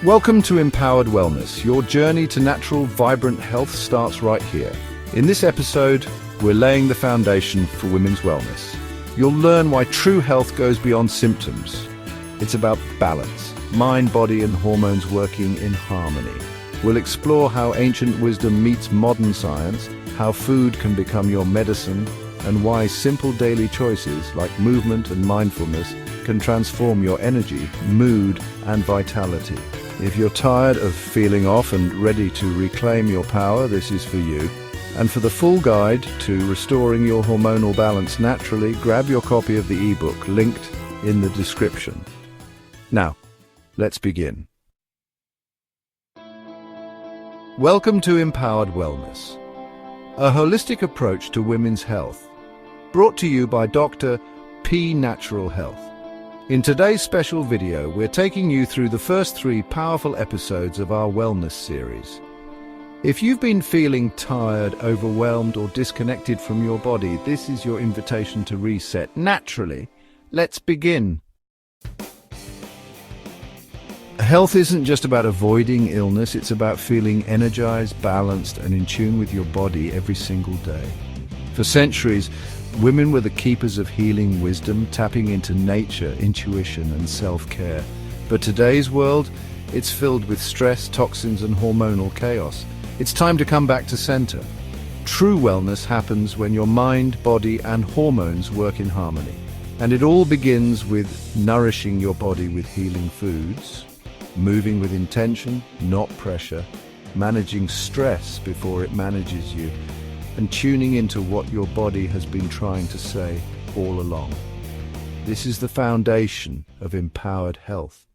Welcome to Empowered Wellness. Your journey to natural, vibrant health starts right here. In this episode, we're laying the foundation for women's wellness. You'll learn why true health goes beyond symptoms. It's about balance, mind, body, and hormones working in harmony. We'll explore how ancient wisdom meets modern science, how food can become your medicine, and why simple daily choices like movement and mindfulness can transform your energy, mood, and vitality. If you're tired of feeling off and ready to reclaim your power, this is for you. And for the full guide to restoring your hormonal balance naturally, grab your copy of the ebook linked in the description. Now, let's begin. Welcome to Empowered Wellness, a holistic approach to women's health, brought to you by Dr. P Natural Health. In today's special video, we're taking you through the first 3 powerful episodes of our wellness series. If you've been feeling tired, overwhelmed, or disconnected from your body, this is your invitation to reset naturally. Let's begin. Health isn't just about avoiding illness, it's about feeling energized, balanced, and in tune with your body every single day. For centuries, women were the keepers of healing wisdom, tapping into nature, intuition, and self-care. But today's world, it's filled with stress, toxins, and hormonal chaos. It's time to come back to center. True wellness happens when your mind, body, and hormones work in harmony. And it all begins with nourishing your body with healing foods, moving with intention, not pressure, managing stress before it manages you, and tuning into what your body has been trying to say all along. This is the foundation of empowered health.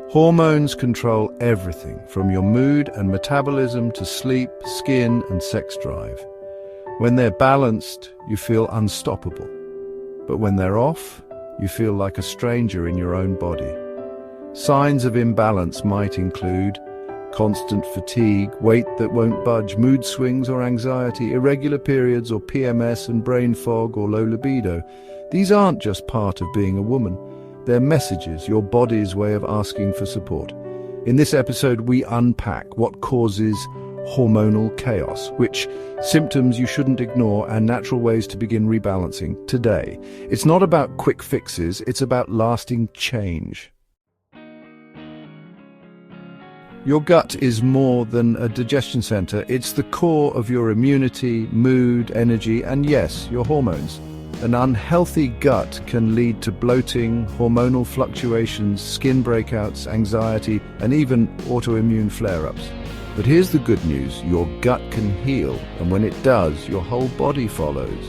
Hormones control everything from your mood and metabolism to sleep, skin, and sex drive. When they're balanced, you feel unstoppable. But when they're off, you feel like a stranger in your own body. Signs of imbalance might include constant fatigue, weight that won't budge, mood swings or anxiety, irregular periods or PMS and brain fog or low libido. These aren't just part of being a woman. They're messages, your body's way of asking for support. In this episode, we unpack what causes hormonal chaos, which symptoms you shouldn't ignore, and natural ways to begin rebalancing today. It's not about quick fixes, it's about lasting change. Your gut is more than a digestion center. It's the core of your immunity, mood, energy, and yes, your hormones. An unhealthy gut can lead to bloating, hormonal fluctuations, skin breakouts, anxiety, and even autoimmune flare-ups. But here's the good news, your gut can heal, and when it does, your whole body follows.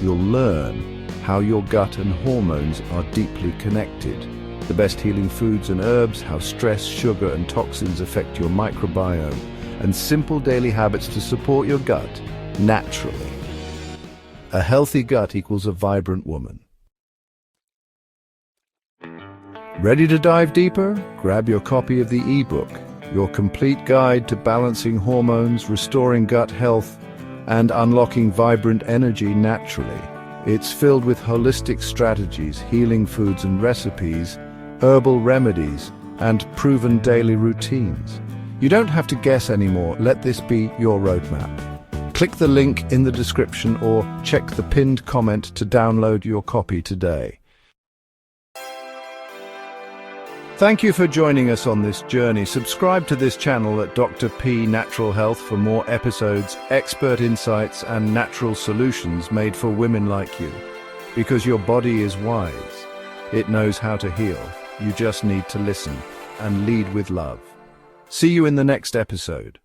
You'll learn how your gut and hormones are deeply connected. The best healing foods and herbs, how stress, sugar, and toxins affect your microbiome, and simple daily habits to support your gut naturally. A healthy gut equals a vibrant woman. Ready to dive deeper? Grab your copy of the ebook, your complete guide to balancing hormones, restoring gut health, and unlocking vibrant energy naturally. It's filled with holistic strategies, healing foods and recipes, herbal remedies, and proven daily routines. You don't have to guess anymore. Let this be your roadmap. Click the link in the description or check the pinned comment to download your copy today. Thank you for joining us on this journey. Subscribe to this channel at Dr. P Natural Health for more episodes, expert insights, and natural solutions made for women like you. Because your body is wise. It knows how to heal. You just need to listen and lead with love. See you in the next episode.